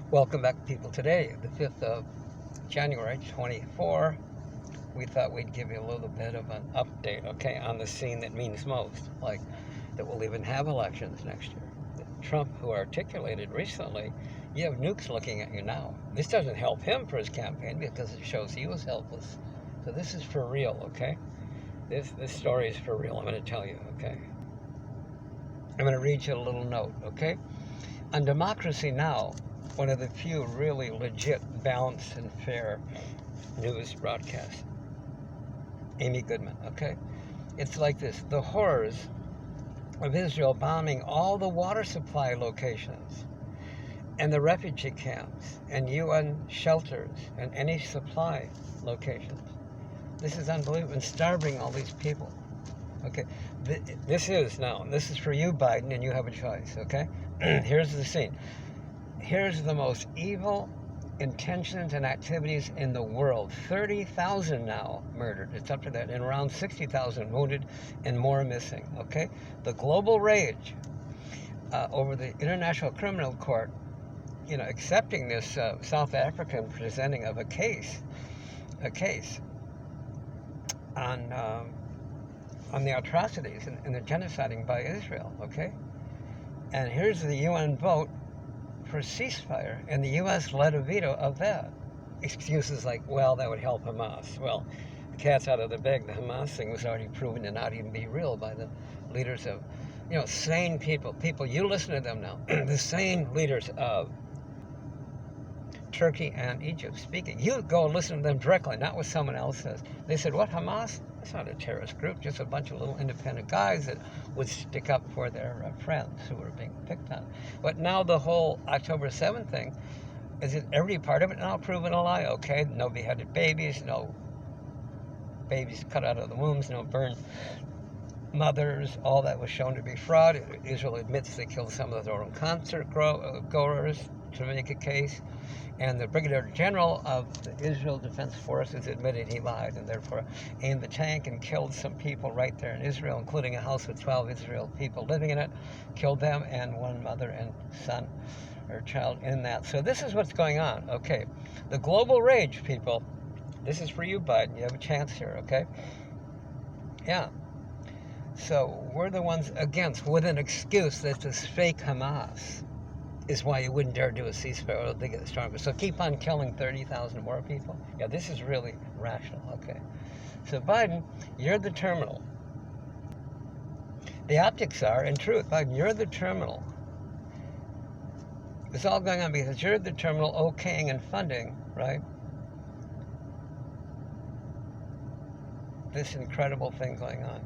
Welcome back, people. Today, the 5th of January, 24, we thought we'd give you a little bit of an update, okay, on the scene that means most, like that we'll even have elections next year. Trump, who articulated recently, you have nukes looking at you now. This doesn't help him for his campaign because it shows he was helpless. So this is for real, okay? This story is for real, I'm going to tell you, okay? I'm going to read you a little note, okay? On Democracy Now!, one of the few really legit, balanced, and fair news broadcasts. Amy Goodman, okay? It's like this. The horrors of Israel bombing all the water supply locations and the refugee camps and UN shelters and any supply locations. This is unbelievable. And starving all these people. Okay? This is for you, Biden, and you have a choice, okay? Here's the scene. Here's the most evil intentions and activities in the world. 30,000 now murdered. It's up to that. And around 60,000 wounded and more missing. Okay? The global rage over the International Criminal Court, accepting this South African presenting of a case on the atrocities and the genociding by Israel. Okay? And here's the UN vote for ceasefire, and the U.S. led a veto of that. Excuses like, well, that would help Hamas. Well, the cat's out of the bag. The Hamas thing was already proven to not even be real by the leaders of, sane people. People, you listen to them now. The sane leaders of Turkey and Egypt speaking. You go and listen to them directly, not what someone else says. They said, what, Hamas? It's not a terrorist group, just a bunch of little independent guys that would stick up for their friends who were being picked on. But now the whole October 7th thing, is it every part of it? And I'll prove it a lie, okay? No beheaded babies, no babies cut out of the wombs, no burned mothers. All that was shown to be fraud. Israel admits they killed some of their own concert goers to make a case. And the Brigadier General of the Israel Defense Forces admitted he lied and therefore aimed the tank and killed some people right there in Israel, including a house with 12 Israel people living in it, killed them and one mother and son or child in that. So this is what's going on, okay? The global rage, people, this is for you, Biden. You have a chance here, okay? Yeah. So we're the ones against with an excuse that this fake Hamas is why you wouldn't dare do a ceasefire or they get stronger. So keep on killing 30,000 more people. Yeah, this is really rational, okay? So Biden, you're the terminal. The optics are, in truth, Biden, you're the terminal. It's all going on because you're the terminal okaying and funding, right? This incredible thing going on.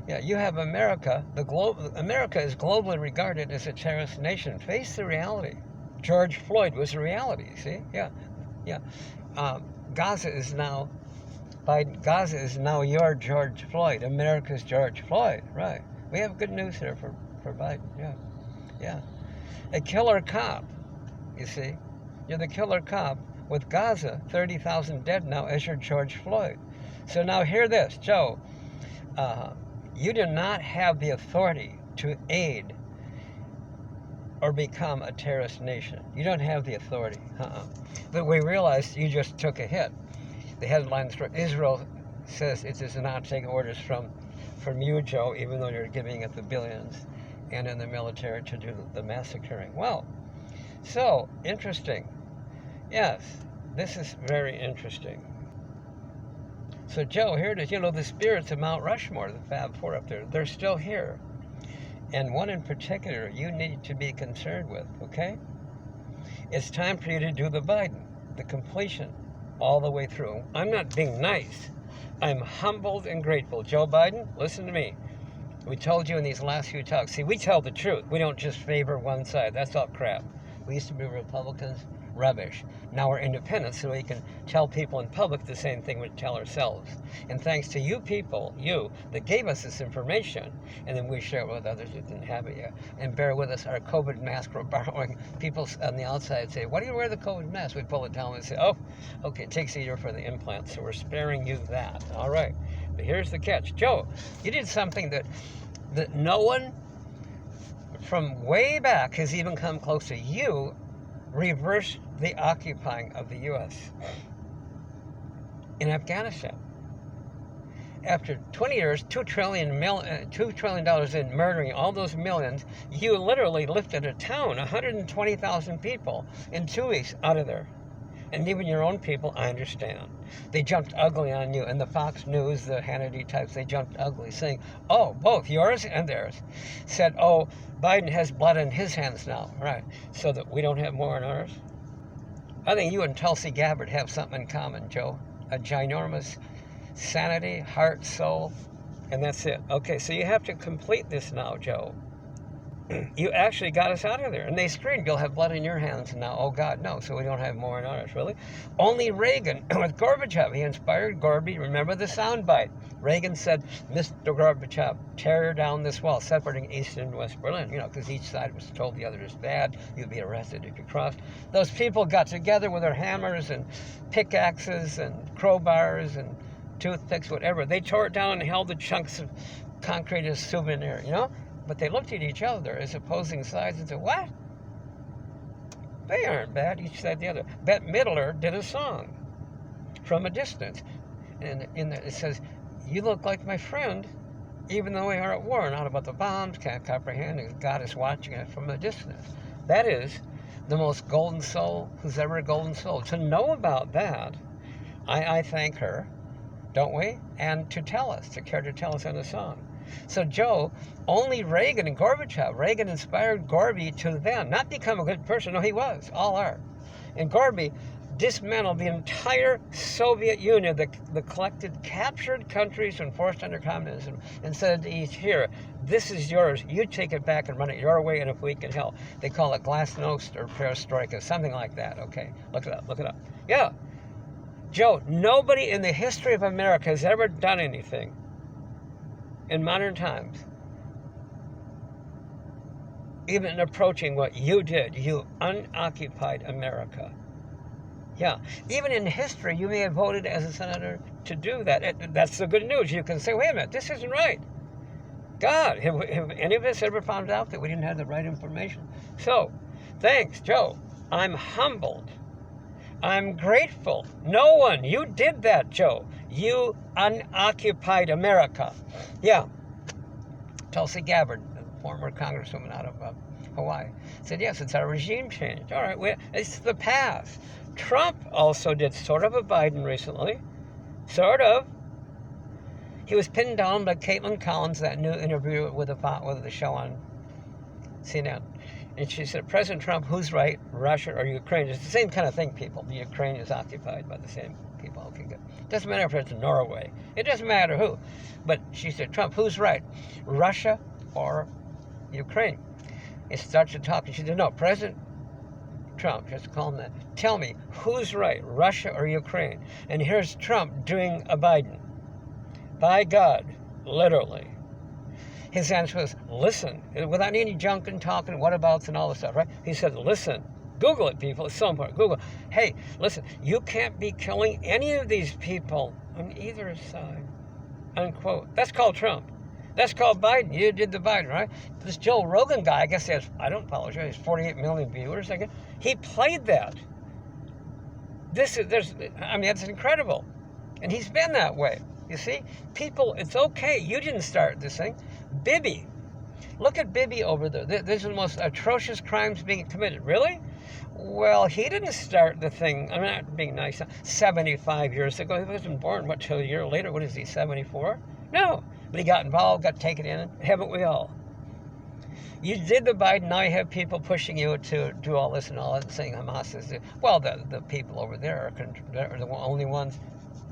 Yeah, you have America. America is globally regarded as a terrorist nation. Face the reality. George Floyd was a reality. See? Yeah. Gaza is now your George Floyd. America's George Floyd. Right. We have good news here for Biden. Yeah. A killer cop. You see, you're the killer cop with Gaza. 30,000 dead now as your George Floyd. So now hear this, Joe. You do not have the authority to aid or become a terrorist nation. You don't have the authority. But we realized you just took a hit. The headlines for Israel says it does not take orders from you, Joe, even though you're giving it the billions and in the military to do the massacring. Well, so interesting. Yes, this is very interesting. So, Joe, here it is. The spirits of Mount Rushmore, the Fab Four up there, they're still here. And one in particular you need to be concerned with, okay? It's time for you to do the Biden, the completion, all the way through. I'm not being nice. I'm humbled and grateful. Joe Biden, listen to me. We told you in these last few talks. See, we tell the truth. We don't just favor one side. That's all crap. We used to be Republicans. Rubbish. Now we're independent, so we can tell people in public the same thing we tell ourselves. And thanks to you people, that gave us this information, and then we share it with others who didn't have it yet. And bear with us, our COVID mask we're borrowing. People on the outside say, why do you wear the COVID mask? We pull it down and say, oh, okay, it takes a year for the implant, so we're sparing you that. All right. But here's the catch. Joe, you did something that no one from way back has even come close to you, reversed the occupying of the U.S. in Afghanistan. After 20 years, $2 trillion in murdering all those millions, you literally lifted a town, 120,000 people in 2 weeks out of there. And even your own people, I understand. They jumped ugly on you. And the Fox News, the Hannity types, they jumped ugly, saying, oh, both yours and theirs. Said, oh, Biden has blood in his hands now. Right. So that we don't have more in ours. I think you and Tulsi Gabbard have something in common, Joe. A ginormous sanity, heart, soul, and that's it. Okay, so you have to complete this now, Joe. You actually got us out of there. And they screamed, you'll have blood in your hands. And now, oh God, no. So we don't have more in ours, really. Only Reagan with Gorbachev. He inspired Gorby. Remember the soundbite. Reagan said, Mr. Gorbachev, tear down this wall, separating East and West Berlin. You know, because each side was told the other is bad. You'd be arrested if you crossed. Those people got together with their hammers and pickaxes and crowbars and toothpicks, whatever. They tore it down and held the chunks of concrete as souvenir, you know? But they looked at each other as opposing sides and said, what? They aren't bad, each said the other. Bette Midler did a song from a distance. And it says, you look like my friend, even though we are at war. Not about the bombs, can't comprehend, God is watching it from a distance. That is the most golden soul who's ever a golden soul. To know about that, I thank her, don't we? And to care to tell us in the song. So Joe, only Reagan and Gorbachev. Reagan inspired Gorby to then not become a good person. No, he was. All are. And Gorby dismantled the entire Soviet Union, the collected, captured countries and forced under communism, and said to each, here, this is yours. You take it back and run it your way in a week in hell. They call it glasnost or perestroika, something like that. Okay, look it up. Look it up. Yeah. Joe, nobody in the history of America has ever done anything in modern times, even approaching what you did. You unoccupied America. Yeah, even in history, you may have voted as a senator to do that. That's the good news. You can say, wait a minute, this isn't right. God, have any of us ever found out that we didn't have the right information? So, thanks, Joe. I'm humbled. I'm grateful. No one. You did that, Joe. You unoccupied America. Yeah. Tulsi Gabbard, the former congresswoman out of Hawaii, said, yes, it's our regime change. All right, it's the past. Trump also did sort of a Biden recently. Sort of. He was pinned down by Caitlin Collins, that new interview with the show on CNN. And she said, President Trump, who's right, Russia or Ukraine? It's the same kind of thing, people. The Ukraine is occupied by the same people. Okay, good. It doesn't matter if it's Norway. It doesn't matter who. But she said, Trump, who's right, Russia or Ukraine? It starts to talk, and she said, no, President Trump, just call him that. Tell me, who's right, Russia or Ukraine? And here's Trump doing a Biden. By God, literally. His answer was, listen, without any junk and talking, whatabouts and all this stuff, right? He said, listen, Google it, people. It's so important. Google. Hey, listen, you can't be killing any of these people on either side, unquote. That's called Trump. That's called Biden. You did the Biden, right? This Joe Rogan guy, I guess he has, I don't follow, he has 48 million viewers, I guess. He played that. That's incredible. And he's been that way. You see, people, it's okay. You didn't start this thing. Bibi. Look at Bibi over there. These are the most atrocious crimes being committed. Really? Well, he didn't start the thing. I'm not being nice. 75 years ago. He wasn't born, what, till a year later? What is he, 74? No. But he got involved, got taken in. Haven't we all? You did the Biden. Now you have people pushing you to do all this and all that, saying Hamas is... Well, the people over there are the only ones...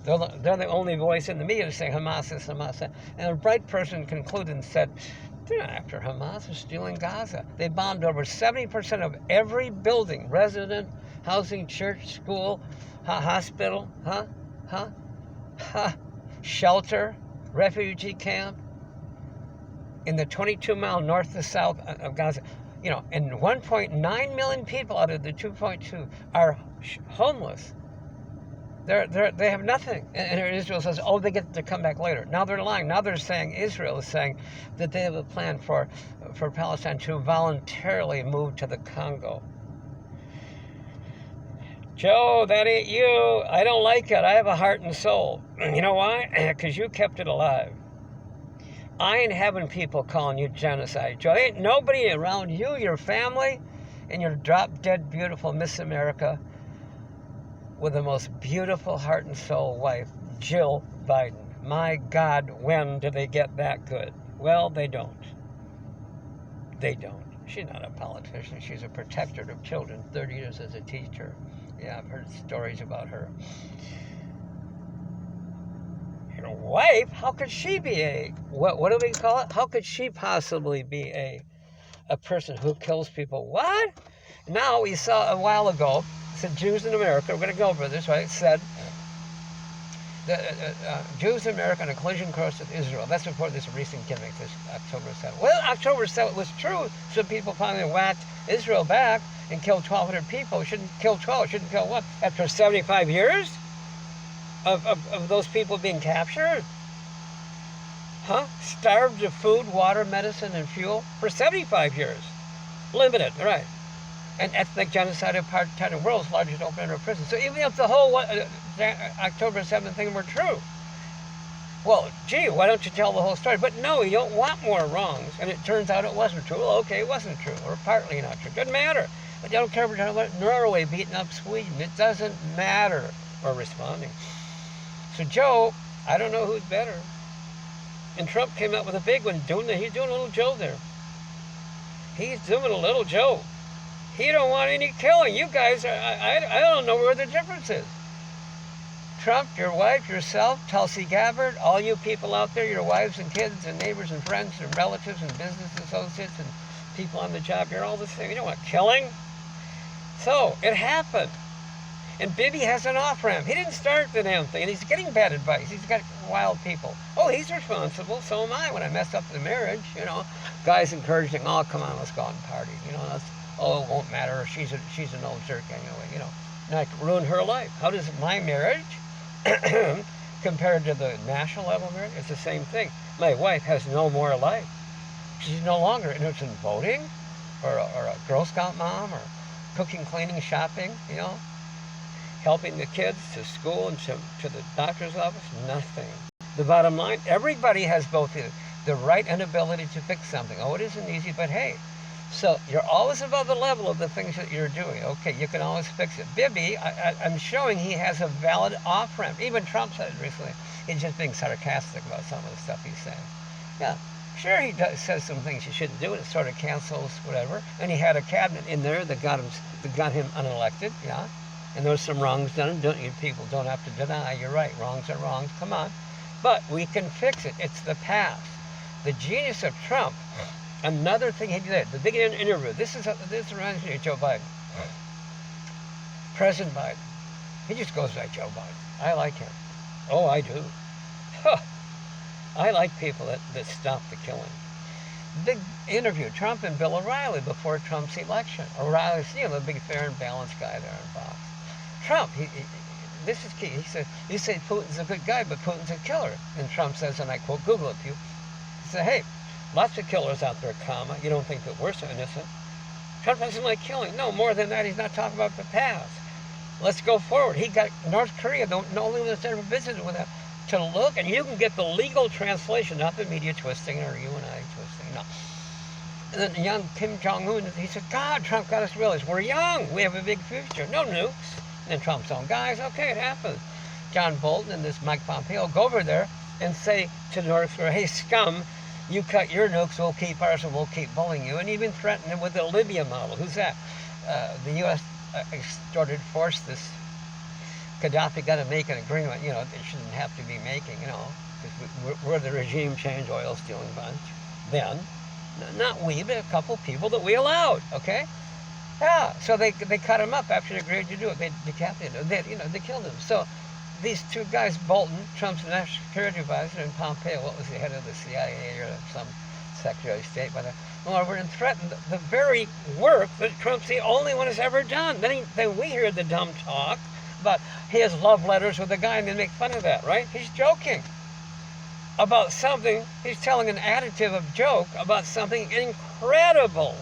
They're the only voice in the media to say Hamas is Hamas. And a bright person concluded and said, they're not after Hamas, they're stealing Gaza. They bombed over 70% of every building, resident, housing, church, school, hospital, shelter, refugee camp, in the 22-mile north to south of Gaza. You know, and 1.9 million people out of the 2.2 are homeless. They have nothing. And Israel says, oh, they get to come back later. Now they're lying. Now they're saying, Israel is saying that they have a plan for Palestine to voluntarily move to the Congo. Joe, that ain't you. I don't like it. I have a heart and soul. You know why? Because you kept it alive. I ain't having people calling you genocide, Joe. Ain't nobody around you, your family, and your drop-dead beautiful Miss America with the most beautiful heart and soul wife, Jill Biden. My God, when do they get that good? Well, they don't. They don't. She's not a politician. She's a protector of children, 30 years as a teacher. Yeah, I've heard stories about her. Your wife? How could she be what do we call it? How could she possibly be a person who kills people? What? Now, we saw a while ago, it said Jews in America, we're going to go over this, right? It said Jews in America on a collision course with Israel. That's before this recent gimmick, this October 7th. Well, October 7th was true. Some people finally whacked Israel back and killed 1,200 people. Shouldn't kill 12. Shouldn't kill what? After 75 years of those people being captured? Huh? Starved of food, water, medicine, and fuel for 75 years. Limited, right? And ethnic genocide of part of the world's largest open-air prison. So even if the whole October 7th thing were true, well, gee, why don't you tell the whole story? But no, you don't want more wrongs. And it turns out it wasn't true. Well, okay, it wasn't true, or partly not true. Doesn't matter. But you don't care about Norway beating up Sweden. It doesn't matter. Or responding. So Joe, I don't know who's better. And Trump came out with a big one. He's doing a little Joe there. He's doing a little Joe. He don't want any killing. You guys, I don't know where the difference is. Trump, your wife, yourself, Tulsi Gabbard, all you people out there, your wives and kids and neighbors and friends and relatives and business associates and people on the job, you're all the same. You don't want killing. So, it happened. And Bibi has an off-ramp. He didn't start the damn thing, and he's getting bad advice. He's got wild people. Oh, he's responsible. So am I when I messed up the marriage, you know. Guys encouraging, oh, come on, let's go out and party. You know, oh, it won't matter. She's an old jerk anyway, you know. Not ruin her life. How does my marriage compared to the national level marriage? It's the same thing. My wife has no more life. She's no longer interested in voting or a Girl Scout mom or cooking, cleaning, shopping, you know. Helping the kids to school and to the doctor's office, nothing. The bottom line, everybody has both the right and ability to fix something. Oh, it isn't easy, but hey. So you're always above the level of the things that you're doing. Okay, you can always fix it. Bibi, I'm showing he has a valid off-ramp. Even Trump said it recently. He's just being sarcastic about some of the stuff he's saying. Yeah, sure he says some things you shouldn't do, and it sort of cancels whatever. And he had a cabinet in there that got him unelected, yeah. And there was some wrongs done. People don't have to deny. You're right. Wrongs are wrongs. Come on. But we can fix it. It's the past. The genius of Trump. Another thing he did. The big interview. This reminds me of Joe Biden. President Biden. He just goes by Joe Biden. I like him. Oh, I do. I like people that stop the killing. Big interview. Trump and Bill O'Reilly before Trump's election. O'Reilly's, the big fair and balanced guy there in Fox. Trump, this is key. He said, you say Putin's a good guy, but Putin's a killer. And Trump says, and I quote, Google it, he said, hey, lots of killers out there, comma. You don't think that we're so innocent? Trump doesn't like killing. No, more than that, he's not talking about the past. Let's go forward. He got North Korea, the only one that's ever visited with him, to look, and you can get the legal translation, not the media twisting or you and I twisting, no. And then young Kim Jong-un, he said, God, Trump got us to realize we're young. We have a big future. No nukes. And Trump's own guys, okay, it happens. John Bolton and this Mike Pompeo go over there and say to North Korea, hey, scum, you cut your nukes, we'll keep ours, and we'll keep bullying you. And even threaten him with the Libya model. Who's that? The U.S. Extorted force this Gaddafi got to make an agreement, it shouldn't have to be making, because we're the regime change oil stealing bunch. Then, not we, but a couple people that we allowed, okay? Yeah, so they cut him up after they agreed to do it. They decapitated him. They killed him. So these two guys, Bolton, Trump's national security advisor, and Pompeo, what was the head of the CIA or some Secretary of State by the over and threatened the very work that Trump's the only one has ever done. Then we hear the dumb talk about his love letters with a guy, and they make fun of that, right? He's joking about something. He's telling an additive of joke about something incredible.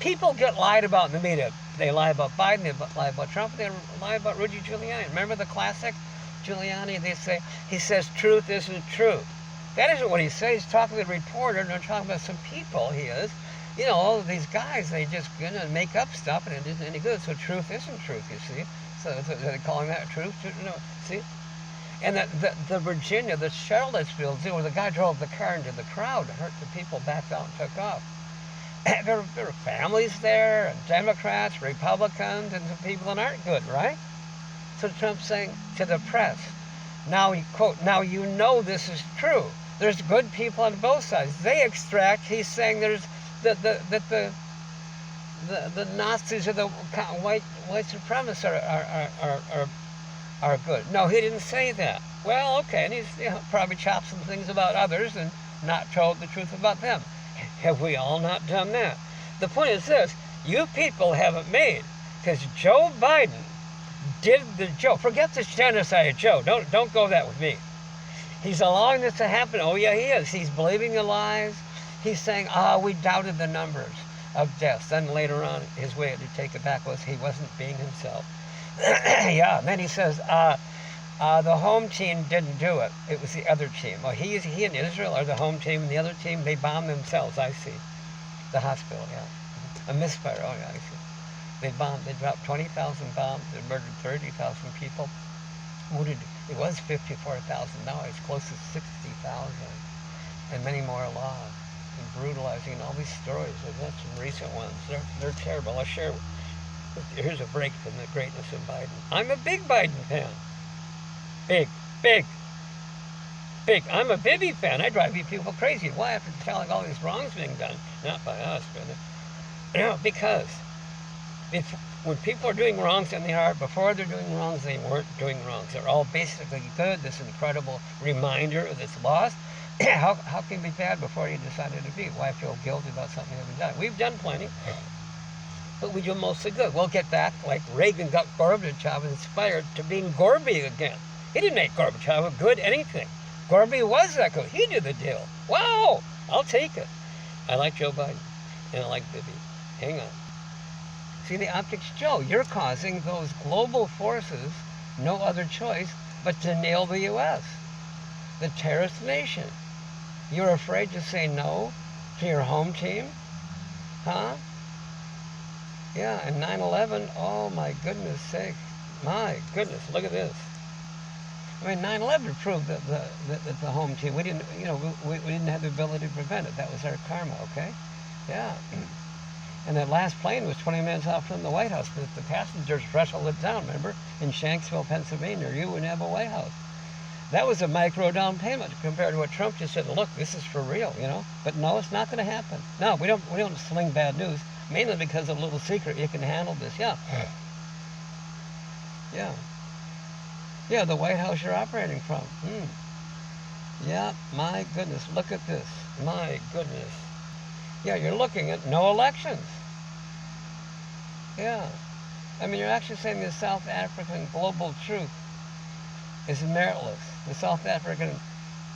People get lied about in the media. They lie about Biden, they lie about Trump, they lie about Rudy Giuliani. Remember the classic Giuliani? He says truth isn't truth. That isn't what he says. He's talking to the reporter, and they're talking about some people. He is. All of these guys, they just make up stuff, and it isn't any good. So truth isn't truth, you see. So they're calling that truth. See? And the Virginia, the Charlottesville deal, where the guy drove the car into the crowd, hurt the people, backed out and took off. There are families there, and Democrats, Republicans, and some people that aren't good, right? So Trump's saying to the press, now, quote, now this is true. There's good people on both sides. They extract, he's saying there's the Nazis or the white supremacists are good. No, he didn't say that. Well, okay, and he's probably chopped some things about others and not told the truth about them. Have we all not done that? The point is this, you people haven't made, because Joe Biden did the joke. Forget this genocide, Joe. Don't go that with me. He's allowing this to happen. Oh yeah, he is. He's believing the lies. He's saying, we doubted the numbers of deaths. Then later on, his way to take it back was he wasn't being himself. Yeah, and then he says, the home team didn't do it. It was the other team. Well, he and Israel are the home team, and the other team, they bombed themselves, I see. The hospital, yeah. A misfire, oh yeah, I see. They dropped 20,000 bombs, they murdered 30,000 people. Wounded, it was 54,000, now it's close to 60,000. And many more alive, and brutalizing, and all these stories. That's some recent ones. They're terrible. I'll share. Here's a break from the greatness of Biden. I'm a big Biden fan. Big. I'm a Bibi fan. I drive you people crazy. Why? After telling all these wrongs being done, not by us, but because when people are doing wrongs in the heart, before they're doing wrongs, they weren't doing wrongs. They're all basically good. This incredible reminder of this loss. How can it be bad before you decided to be? Why feel guilty about something you haven't done? We've done plenty, but we do mostly good. We'll get back, like Reagan got Gorbachev inspired to being Gorby again. He didn't make Gorbachev a good anything. Gorby was that good. He did the deal. Wow, I'll take it. I like Joe Biden, and I like Bibi. Hang on. See, the optics, Joe, you're causing those global forces no other choice but to nail the U.S., the terrorist nation. You're afraid to say no to your home team? Huh? Yeah, and 9/11, oh my goodness sake. My goodness, look at this. I mean, 9/11 proved that the home team, we didn't have the ability to prevent it. That was our karma, okay? Yeah. And that last plane was 20 minutes out from the White House, but the passengers wrestled it down, remember? In Shanksville, Pennsylvania, you wouldn't have a White House. That was a micro down payment compared to what Trump just said. Look, this is for real, But no, it's not going to happen. No, we don't sling bad news, mainly because of a little secret. You can handle this, yeah. Yeah. Yeah, the White House you're operating from. Yeah, my goodness, look at this. My goodness. Yeah, you're looking at no elections. Yeah. I mean, you're actually saying the South African global truth is meritless. The South African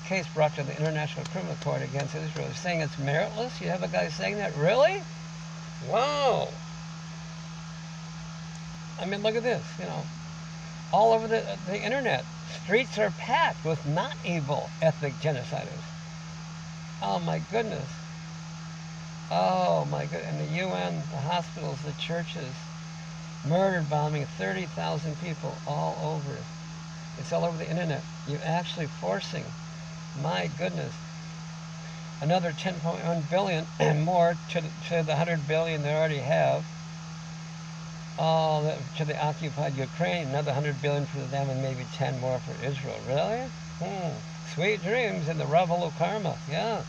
case brought to the International Criminal Court against Israel is saying it's meritless? You have a guy saying that? Really? Wow. I mean, look at this, all over the internet. Streets are packed with not evil ethnic genociders. Oh my goodness. Oh my goodness. And the UN, the hospitals, the churches, murder bombing 30,000 people all over. It's all over the internet. You're actually forcing, my goodness, another 10.1 billion and more to the 100 billion they already have. To the occupied Ukraine, another 100 billion for them, and maybe 10 more for Israel. Really? Sweet dreams and the revel karma. Yeah.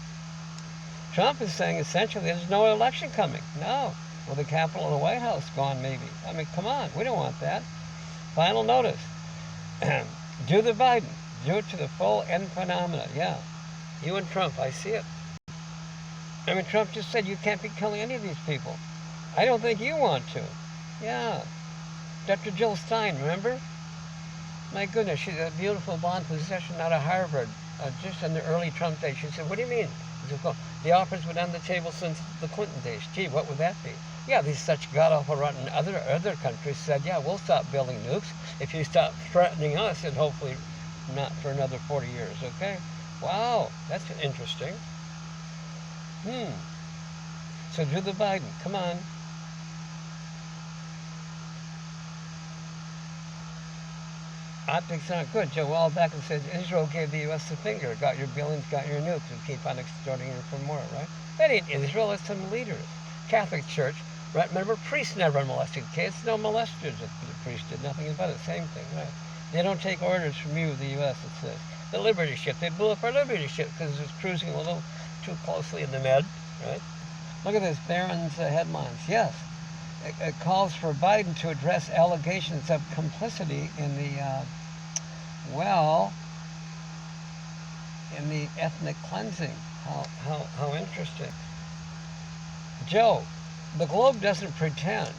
Trump is saying essentially there's no election coming. No. Well, the Capitol and the White House gone maybe. I mean, come on. We don't want that. Final notice. Do the Biden. Do it to the full end phenomena. Yeah. You and Trump, I see it. I mean, Trump just said you can't be killing any of these people. I don't think you want to. Yeah. Dr. Jill Stein, remember? My goodness, she's a beautiful blonde physician out of Harvard, just in the early Trump days. She said, what do you mean? The offer's been on the table since the Clinton days. Gee, what would that be? Yeah, these such god-awful rotten other countries said, yeah, we'll stop building nukes if you stop threatening us, and hopefully not for another 40 years, okay? Wow, that's interesting. So do the Biden, come on. Optics aren't good. Joe Wallback says Israel gave the U.S. the finger. Got your billions, got your nukes, and keep on extorting you for more, right? That ain't Israel, it's some leaders. Catholic Church, right? Remember, priests never molested kids. No molesters. The priests did nothing about it. Same thing, right? They don't take orders from you, the U.S., it says. The Liberty ship, they blew up our Liberty ship because it was cruising a little too closely in the Med, right? Look at this, Barron's headlines. Yes, it calls for Biden to address allegations of complicity in the, in the ethnic cleansing. How interesting. Joe, the globe doesn't pretend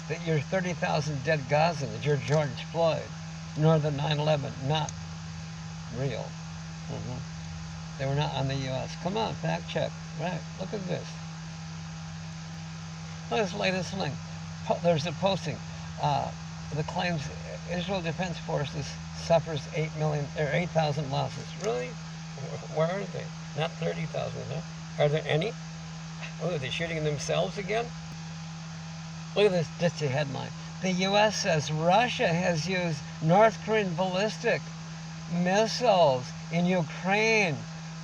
that you're 30,000 dead Gazans, you're George Floyd, nor the 9/11, not real. They were not on the U.S. Come on, fact check. Right, look at this. Look at this latest link. There's a posting. The claims Israel Defense Forces suffers 8,000 losses. Really? Where are they? Not 30,000, huh? Are there any? Oh, are they shooting themselves again? Look at this ditchy headline. The U.S. says Russia has used North Korean ballistic missiles in Ukraine.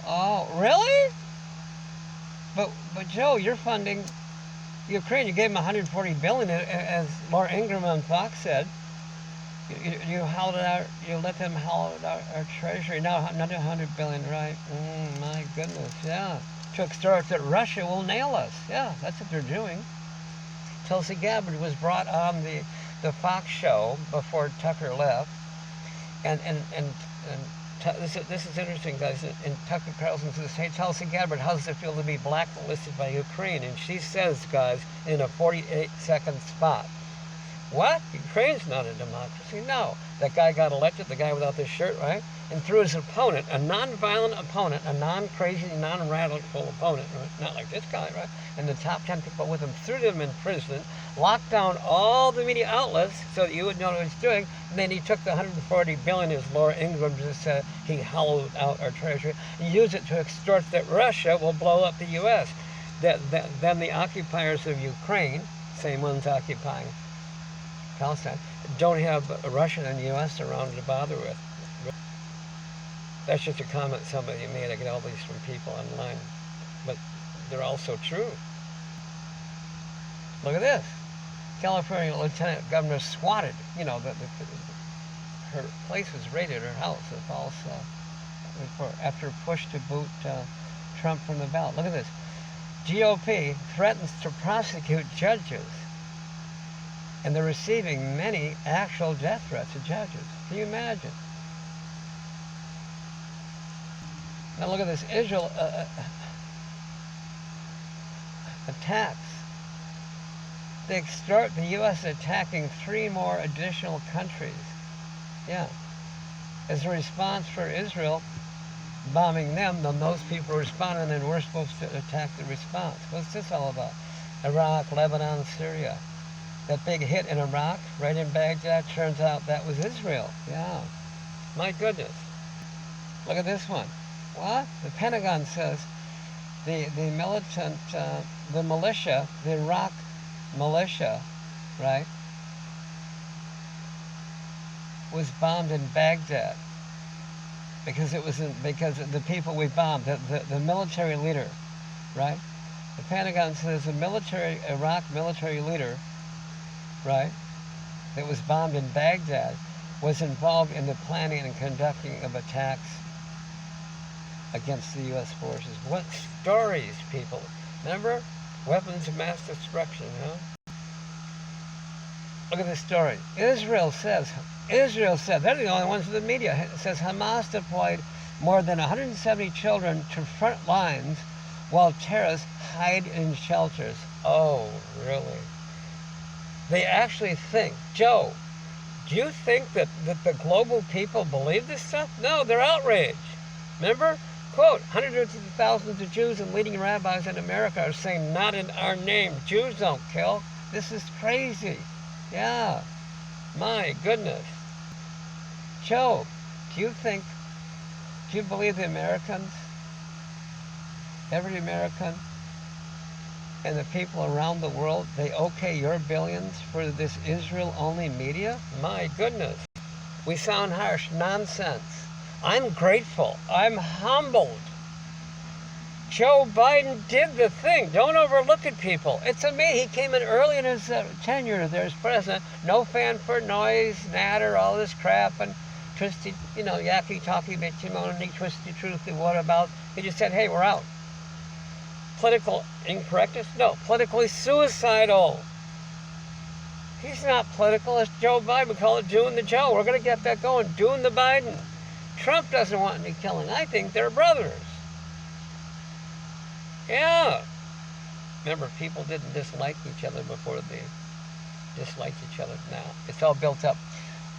Oh, really? But Joe, you're funding Ukraine. You gave them 140 billion, as Laura Ingraham on Fox said. You held it out. You let them howl it out our treasury. Now another 100 billion, right? My goodness, yeah. To extort that Russia will nail us. Yeah, that's what they're doing. Tulsi Gabbard was brought on the Fox show before Tucker left, and this is interesting, guys. And Tucker Carlson says, hey, Tulsi Gabbard, how does it feel to be blacklisted by Ukraine? And she says, guys, in a 48-second spot, what? Ukraine's not a democracy? No. That guy got elected, the guy without the shirt, right? And through his opponent, a non-violent opponent, a non-crazy, non-radical opponent, right? Not like this guy, right? And the top 10 people with him threw them in prison, locked down all the media outlets so that you would know what he was doing, and then he took the 140 billion, as Laura Ingraham just said, he hollowed out our treasury, and used it to extort that Russia will blow up the U.S. Then the occupiers of Ukraine, same ones occupying Palestine, don't have Russia and the U.S. around to bother with. That's just a comment somebody made. I get all these from people online, but they're also true. Look at this. California Lieutenant Governor swatted, her place was raided, her house, a false, after a push to boot Trump from the ballot. Look at this. GOP threatens to prosecute judges, and they're receiving many actual death threats to judges. Can you imagine? Now look at this. Israel attacks. They extort the U.S. attacking 3 more additional countries. Yeah. As a response for Israel bombing them, then those people responded, and we're supposed to attack the response. What's this all about? Iraq, Lebanon, Syria. That big hit in Iraq, right in Baghdad, turns out that was Israel. Yeah. My goodness. Look at this one. What? The Pentagon says the militant, the militia, the Iraq militia, right, was bombed in Baghdad because of the people we bombed, the military leader, right? The Pentagon says the Iraq military leader, right, that was bombed in Baghdad was involved in the planning and conducting of attacks against the U.S. forces. What stories, people. Remember? Weapons of mass destruction, huh? Look at this story. Israel says, they're the only ones in the media, it says Hamas deployed more than 170 children to front lines while terrorists hide in shelters. Oh, really? They actually think, Joe, do you think that the global people believe this stuff? No, they're outraged. Remember? Quote, hundreds of thousands of Jews and leading rabbis in America are saying, not in our name. Jews don't kill. This is crazy. Yeah. My goodness. Joe, do you believe the Americans, every American, and the people around the world, they okay your billions for this Israel-only media? My goodness. We sound harsh. Nonsense. I'm grateful. I'm humbled. Joe Biden did the thing. Don't overlook it, people. It's amazing. He came in early in his tenure there as president. No fanfare, noise, natter, all this crap, and twisty, yucky, talky, bitchy, twisty, truthy, what about? He just said, hey, we're out. Political incorrectness? No. Politically suicidal. He's not political. It's Joe Biden. We call it doing the Joe. We're going to get that going. Doing the Biden. Trump doesn't want any killing. I think they're brothers. Yeah. Remember, people didn't dislike each other before they disliked each other now. It's all built up.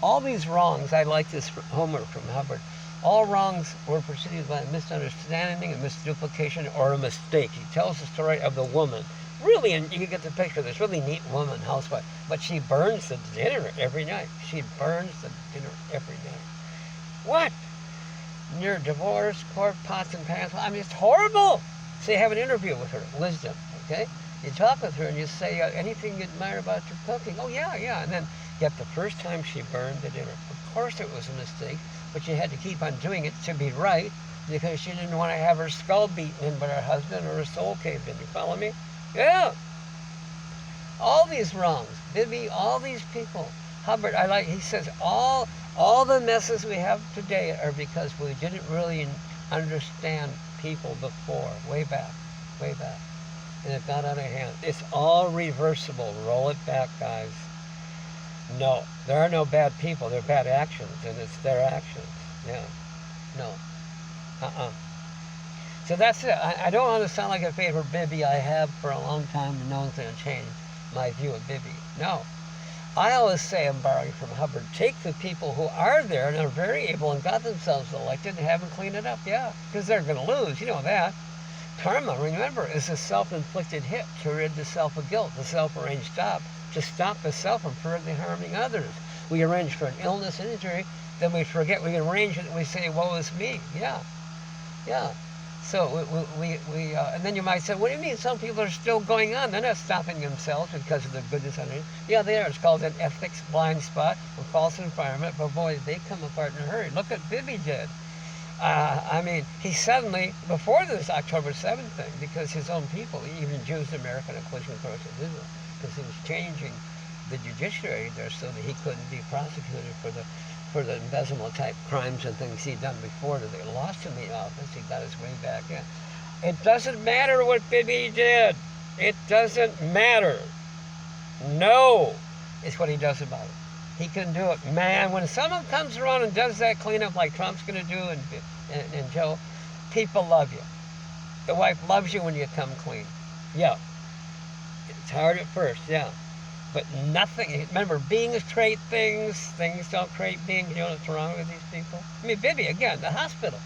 All these wrongs, I like this homework from Hubbard, all wrongs were preceded by a misunderstanding, a misduplication, or a mistake. He tells the story of the woman. Really, and you get the picture of this really neat woman, housewife, but she burns the dinner every night. She burns the dinner every night. What? Near divorce, court, pots and pans. I mean, it's horrible. So you have an interview with her, wisdom, okay? You talk with her and you say, anything you admire about your cooking? Oh, yeah. And then, yet the first time she burned the dinner, of course it was a mistake, but she had to keep on doing it to be right because she didn't want to have her skull beaten in by her husband or her soul caved in. You follow me? Yeah. All these wrongs, Bibi, all these people. Hubbard, he says, all the messes we have today are because we didn't really understand people before, way back. And it got out of hand. It's all reversible. Roll it back, guys. No, there are no bad people. They're bad actions, and it's their actions. Yeah. No. So that's it. I don't want to sound like a favorite Bibi. I have for a long time, and no one's going to change my view of Bibi. No. I always say, I'm borrowing from Hubbard, take the people who are there and are very able and got themselves elected and have them clean it up. Yeah, because they're going to lose. You know that. Karma, remember, is a self-inflicted hit to rid the self of guilt, the self-arranged stop, to stop the self from further harming others. We arrange for an illness, injury, then we forget we arrange it and we say, woe is me. Yeah. So and then you might say, what do you mean some people are still going on? They're not stopping themselves because of the goodness underneath. Yeah, they are. It's called an ethics blind spot, a false environment, but boy, they come apart in a hurry. Look what Bibi did. He suddenly, before this October 7th thing, because his own people, even Jews, American, including of course of Israel, because he was changing the judiciary there so that he couldn't be prosecuted for the embezzlement type crimes and things he'd done before that they lost him the office. He got his way back in. It doesn't matter what Bibi did. It doesn't matter. No, it's what he does about it. He can do it. Man, when someone comes around and does that cleanup like Trump's going to do and Joe, people love you. The wife loves you when you come clean. Yeah. It's hard at first, yeah. But nothing, remember, beings create things don't create beings. You know what's wrong with these people? Bibi, again, the hospital.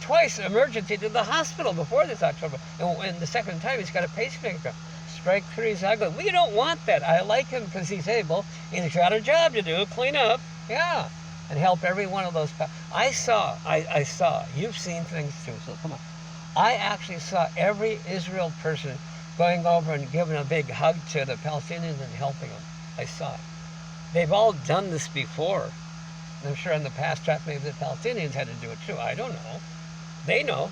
Twice emergency to the hospital before this October. And the second time he's got a pacemaker. Strike through, he's ugly. We don't want that. I like him because he's able, and he's got a job to do, clean up, yeah, and help every one of those. I saw, you've seen things too, so come on. I actually saw every Israel person going over and giving a big hug to the Palestinians and helping them. I saw it. They've all done this before. I'm sure in the past, maybe the Palestinians had to do it too. I don't know. They know.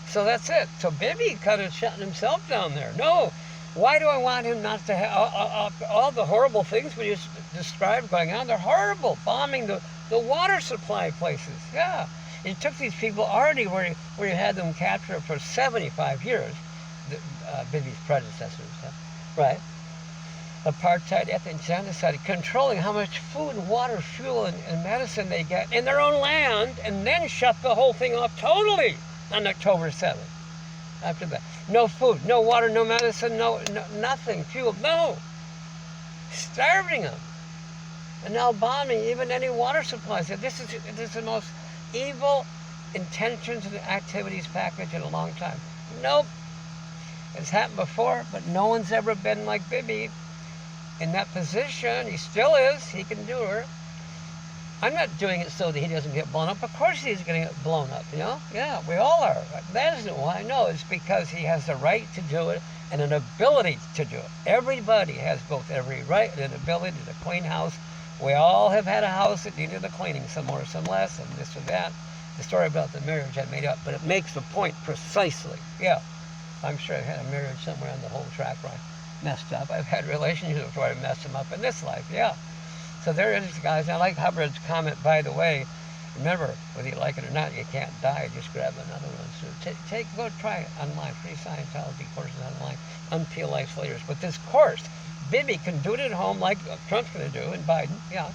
So that's it. So Bibi kind of shutting himself down there. No. Why do I want him not to have all the horrible things we just described going on? They're horrible. Bombing the water supply places. Yeah. It took these people already where you had them captured for 75 years. Bibi's predecessors. Right. Apartheid, ethnic genocide, controlling how much food, water, fuel, and medicine they get in their own land, and then shut the whole thing off totally on October 7th. After that, no food, no water, no medicine, no nothing, fuel, no. starving them, and now bombing even any water supplies. This is the most evil intentions and activities package in a long time. Nope. It's happened before, but no one's ever been like Bibi in that position. He still is. He can do her. I'm not doing it so that he doesn't get blown up. Of course he's going to get blown up, you know? Yeah, we all are. That isn't why. No, it's because he has the right to do it and an ability to do it. Everybody has both every right and an ability to clean house. We all have had a house that needed a cleaning, some more, some less, and this or that. The story about the marriage I made up, but it makes the point precisely. Yeah, I'm sure I've had a marriage somewhere on the whole track where I messed up. I've had relationships where I messed them up in this life, yeah. So there it is, guys. I like Hubbard's comment, by the way. Remember, whether you like it or not, you can't die. Just grab another one. So go try it online. Free Scientology courses online. Unpeel life's layers. But this course, Bibi can do it at home like Trump's going to do, and Biden, yeah.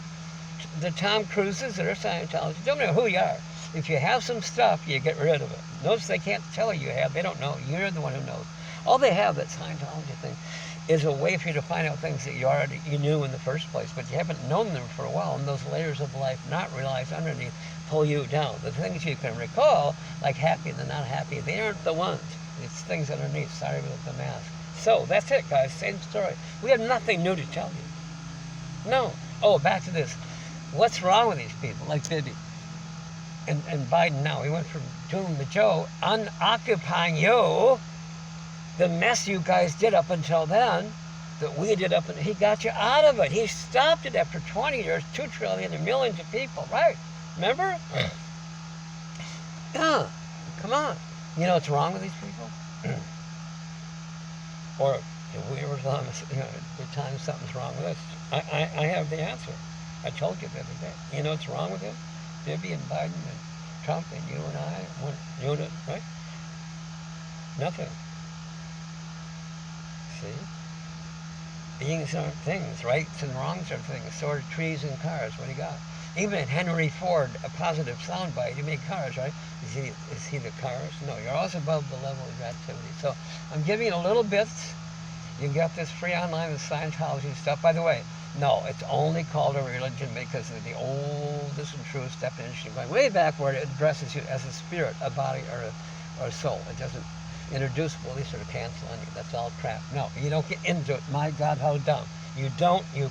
The Tom Cruises that are Scientology, don't know who you are. If you have some stuff, you get rid of it. Notice they can't tell you have. They don't know. You're the one who knows. All they have, that Scientology thing, is a way for you to find out things that you knew in the first place, but you haven't known them for a while, and those layers of life not realized underneath pull you down. The things you can recall, like happy and the not happy, they aren't the ones. It's things underneath. Sorry about the mask. So that's it, guys. Same story. We have nothing new to tell you. No. Oh, back to this. What's wrong with these people, like Bibi and Biden now? He went from doing the Joe, unoccupying you, the mess you guys did up until then, that we did up, and he got you out of it. He stopped it after 20 years, 2 trillion and millions of people, right? Remember? Yeah, come on. You know what's wrong with these people? Or if we ever thought, the time something's wrong with us, I have the answer. I told you the other day. You know what's wrong with him? Bibi and Biden and Trump and you and I, unit, right? Nothing. See? Beings aren't things, rights and wrongs are things. So are trees and cars. What do you got? Even Henry Ford, a positive soundbite, he made cars, right? Is he the cars? No, you're always above the level of activity. So I'm giving you little bits. You can get this free online with Scientology stuff. By the way, no, it's only called a religion because of the oldest and truest definition, going way back where it addresses you as a spirit, a body, or a soul. It doesn't introduce beliefs or cancel on you. That's all crap. No, you don't get into it. My God, how dumb. You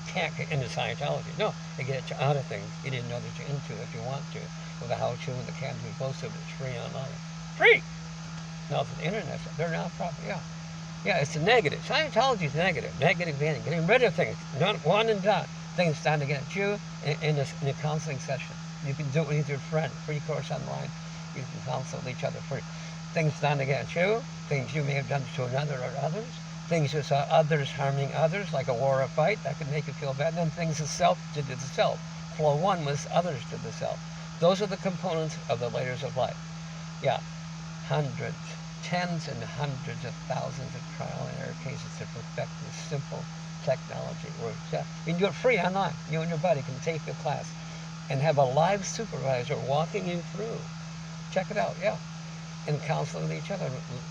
can't get into Scientology. No, they get you out of things you didn't know that you're into if you want to. With the how-to and the can-do, both of it, it's free online. Free! No, for the internet, they're non-profit, yeah. Yeah, it's a negative. Scientology is negative. Negative meaning. Getting rid of things. Not one and done. Things done against you in a counseling session. You can do it with your friend. Free course online. You can counsel each other free. Things done against you. Things you may have done to another or others. Things you saw others harming others, like a war or fight. That could make you feel bad. And then things the self did to the self. Flow one was others to the self. Those are the components of the layers of life. Yeah. Hundreds. Tens and hundreds of thousands of trial and error cases to perfect this simple technology. You can do it free online. You and your buddy can take the class and have a live supervisor walking you through. Check it out, yeah. And counsel with each other.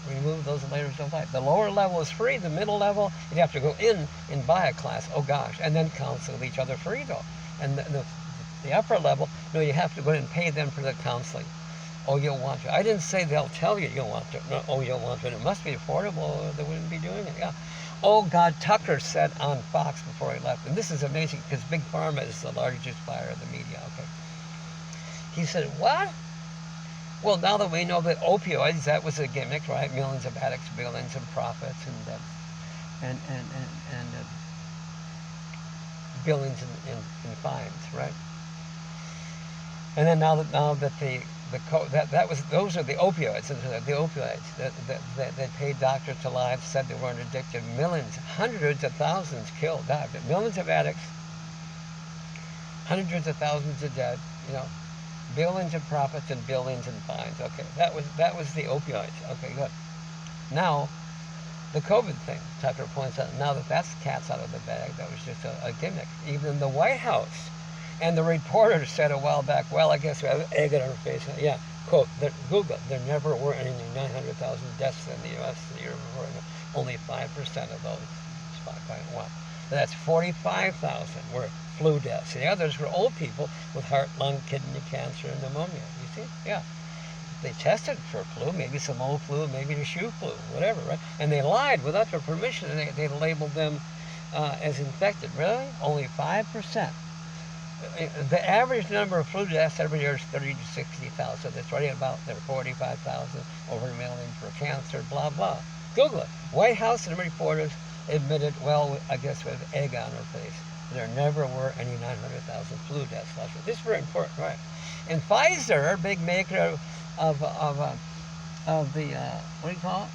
Remove those layers of life. The lower level is free. The middle level, you'd have to go in and buy a class. Oh gosh. And then counsel with each other free though. And the upper level, no, you have to go in and pay them for the counseling. Oh, you'll want to. I didn't say they'll tell you you'll want to. No, oh, you'll want to. And it must be affordable or they wouldn't be doing it. Yeah. Oh, God, Tucker said on Fox before he left, and this is amazing because Big Pharma is the largest buyer of the media. Okay. He said, what? Well, now that we know that opioids, that was a gimmick, right? Millions of addicts, billions of profits, and billions in fines, right? And then now that those are the opioids. The opioids that paid doctors to lie, said they weren't addicted. Millions, hundreds of thousands killed, died. Millions of addicts, hundreds of thousands of dead. You know, billions of profits and billions in fines. Okay, that was the opioids. Okay, good. Now, the COVID thing. Tucker points out now that that's the cat's out of the bag. That was just a gimmick. Even the White House. And the reporter said a while back, well, I guess we have egg on our face. Yeah, quote, Google, there never were any 900,000 deaths in the U.S. the year before. Only 5% of those. 5.1. That's 45,000 were flu deaths. The others were old people with heart, lung, kidney cancer, and pneumonia. You see? Yeah. They tested for flu, maybe some old flu, maybe the shoe flu, whatever, right? And they lied without their permission, and they labeled them as infected. Really? Only 5%. The average number of flu deaths every year is 30 to 60,000. That's right about there, 45,000, over a million for cancer, blah, blah. Google it. White House and reporters admitted, well, I guess we have egg on our face. There never were any 900,000 flu deaths last year. This is very important, right? And Pfizer, big maker of the, what do you call it?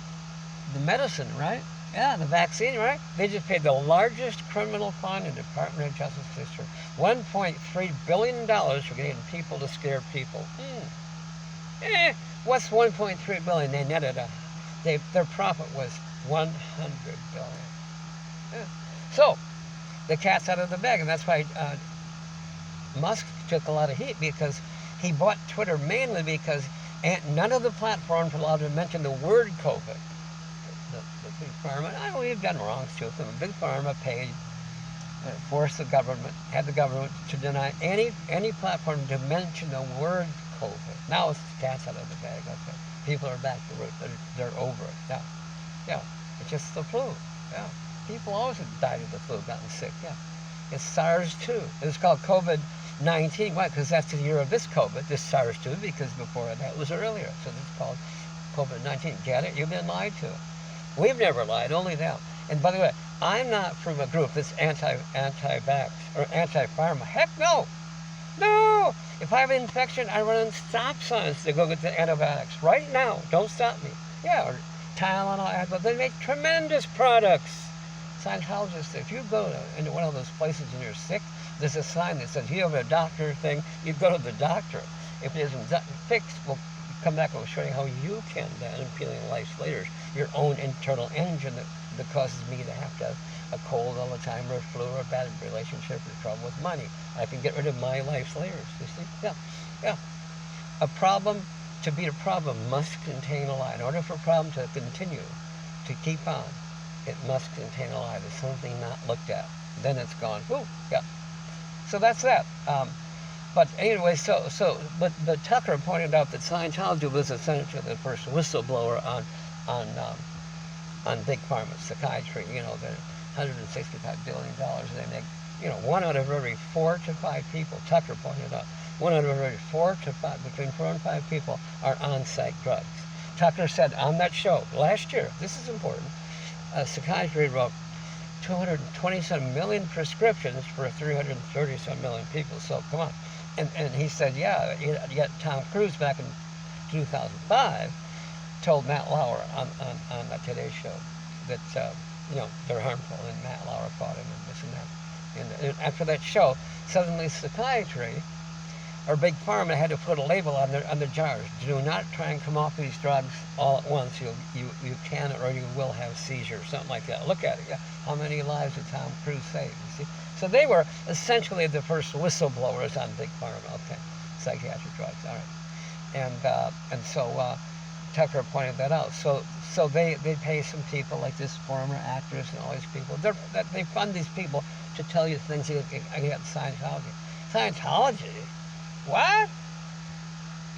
The medicine, right? Yeah, the vaccine, right? They just paid the largest criminal fine in the Department of Justice history. $1.3 billion for getting people to scare people. What's $1.3 billion? They netted their profit was $100 billion. Yeah. So, the cat's out of the bag, and that's why Musk took a lot of heat, because he bought Twitter mainly because none of the platforms allowed to mention the word COVID. The big pharma, we've done wrongs to them. Big pharma paid, forced the government, had the government to deny any platform to mention the word COVID. Now it's the cat's out of the bag. Okay, people are back to work. They're over it. Yeah, yeah. It's just the flu. Yeah, people always have died of the flu, gotten sick. Yeah, it's SARS-2. It's called COVID-19. Why? Because that's the year of this COVID, this SARS-2. Because before that was earlier. So this is called COVID-19. Get it? You've been lied to. We've never lied, only them. And by the way, I'm not from a group that's anti-vax or anti-pharma. Heck no! No! If I have an infection, I run stop signs to go get the antibiotics right now. Don't stop me. Yeah, or Tylenol, but they make tremendous products. Scientologists, if you go into one of those places and you're sick, there's a sign that says, you have a doctor thing, you go to the doctor. If it isn't fixed, we'll come back and we'll show you how you can then, appealing life's later, your own internal engine that causes me to have to have a cold all the time, or a flu, or a bad relationship, or trouble with money. I can get rid of my life's layers, you see? Yeah, yeah. A problem, to be a problem, must contain a lie. In order for a problem to continue, to keep on, it must contain a lie. There's something not looked at. Then it's gone. Woo, yeah. So that's that. But anyway, but Tucker pointed out that Scientology was essentially the first whistleblower on big pharma, psychiatry. You know, the $165 billion they make. 1 out of every 4 to 5 people. Tucker pointed out 1 out of every 4 to 5, between 4 and 5 people are on psych drugs. Tucker said on that show last year. This is important. Psychiatry wrote 227 million prescriptions for 330-some million people. So come on. And he said, yeah, yet Tom Cruise back in 2005 told Matt Lauer on the Today Show that, they're harmful, and Matt Lauer fought him and this and that. And after that show, suddenly psychiatry, or big pharma, had to put a label on their jars. Do not try and come off these drugs all at once. You can, or you will have seizures, something like that. Look at it. Yeah. How many lives did Tom Cruise save? You see? So they were essentially the first whistleblowers on big pharma. Okay, psychiatric drugs. All right, and so Tucker pointed that out. So they pay some people like this former actress and all these people. They fund these people to tell you things against Scientology. Scientology. What?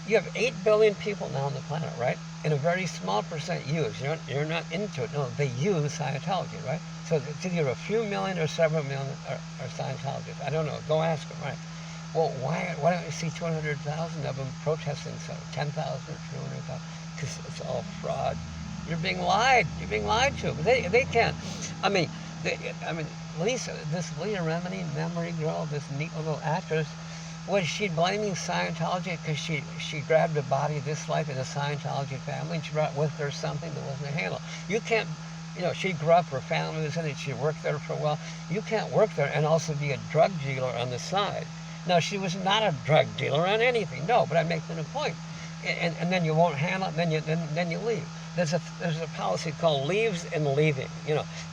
You have 8 billion people now on the planet, right? And a very small percent use. You're not into it. No, they use Scientology, right? So it's either a few million or several million are Scientologists. I don't know. Go ask them, right? Well, why don't you see 200,000 of them protesting? So 10,000 or 200,000? Because it's all fraud. You're being lied. You're being lied to. They can't. Lisa, this Leah Remini, memory girl, this neat little actress. Was she blaming Scientology because she grabbed a body this life in a Scientology family and she brought with her something that wasn't a handle? You can't, she grew up, her family was in it, she worked there for a while. You can't work there and also be a drug dealer on the side. Now, she was not a drug dealer on anything, no, but I'm making a point. And then you won't handle it, and then you leave. There's a policy called leaves and leaving.